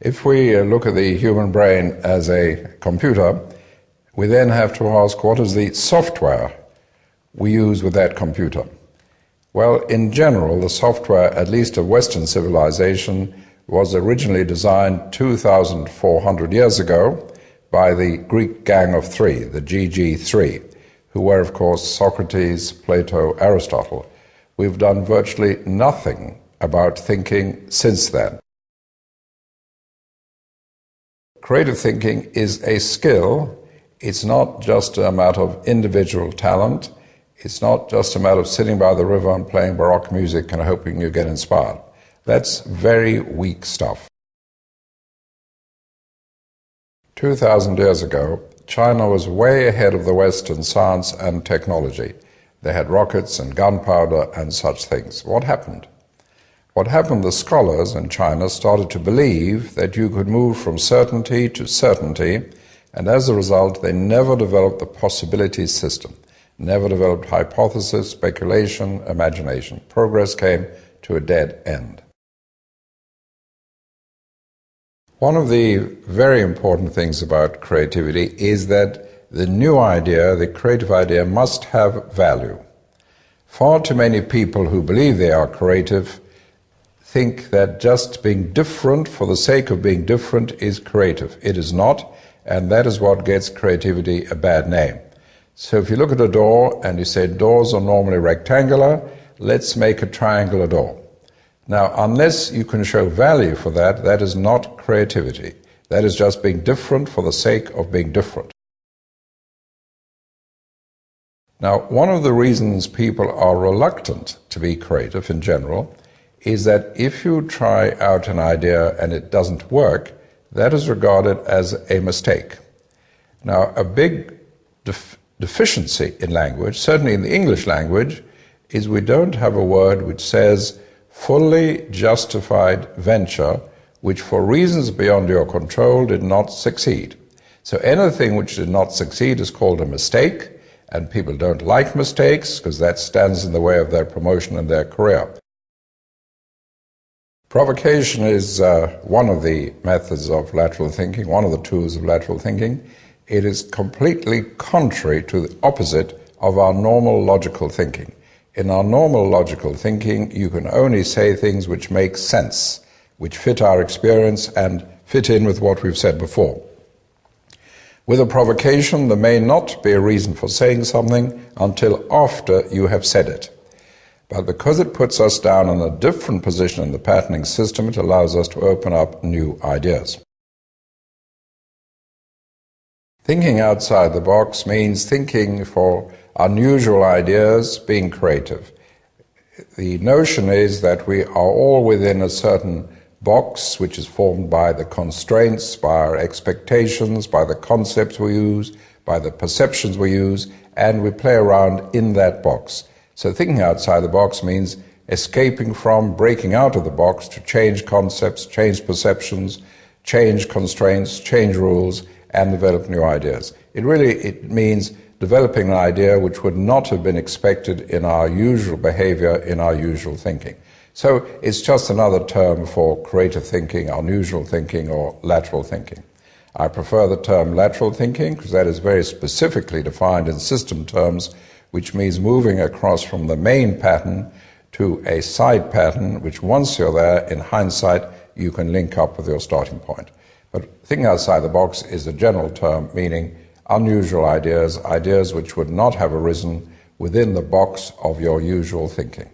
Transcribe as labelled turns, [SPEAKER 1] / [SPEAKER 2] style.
[SPEAKER 1] If we look at the human brain as a computer, we then have to ask, what is the software we use with that computer? Well, in general, the software, at least of Western civilization, was originally designed 2,400 years ago by the Greek Gang of Three, the GG3, who were, of course, Socrates, Plato, Aristotle. We've done virtually nothing about thinking since then. Creative thinking is a skill. It's not just a matter of individual talent. It's not just a matter of sitting by the river and playing Baroque music and hoping you get inspired. That's very weak stuff. 2,000 years ago, China was way ahead of the West in science and technology. They had rockets and gunpowder and such things. What happened? What happened, the scholars in China started to believe that you could move from certainty to certainty, and as a result, they never developed the possibilities system, never developed hypothesis, speculation, imagination. Progress came to a dead end. One of the very important things about creativity is that the new idea, the creative idea, must have value. Far too many people who believe they are creative think that just being different for the sake of being different is creative. It is not, and that is what gets creativity a bad name. So if you look at a door and you say doors are normally rectangular, let's make a triangular door. Now, unless you can show value for that, that is not creativity. That is just being different for the sake of being different. Now, one of the reasons people are reluctant to be creative in general is that if you try out an idea and it doesn't work, that is regarded as a mistake. Now, a big deficiency in language, certainly in the English language, is we don't have a word which says fully justified venture, which for reasons beyond your control did not succeed. So anything which did not succeed is called a mistake, and people don't like mistakes because that stands in the way of their promotion and their career. Provocation is one of the methods of lateral thinking, one of the tools of lateral thinking. It is completely contrary to the opposite of our normal logical thinking. In our normal logical thinking, you can only say things which make sense, which fit our experience and fit in with what we've said before. With a provocation, there may not be a reason for saying something until after you have said it. But because it puts us down in a different position in the patterning system, it allows us to open up new ideas. Thinking outside the box means thinking for unusual ideas, being creative. The notion is that we are all within a certain box which is formed by the constraints, by our expectations, by the concepts we use, by the perceptions we use, and we play around in that box. So thinking outside the box means escaping from, breaking out of the box to change concepts, change perceptions, change constraints, change rules, and develop new ideas. It means developing an idea which would not have been expected in our usual behavior, in our usual thinking. So it's just another term for creative thinking, unusual thinking, or lateral thinking. I prefer the term lateral thinking because that is very specifically defined in system terms, which means moving across from the main pattern to a side pattern, which once you're there, in hindsight, you can link up with your starting point. But thinking outside the box is a general term meaning unusual ideas, ideas which would not have arisen within the box of your usual thinking.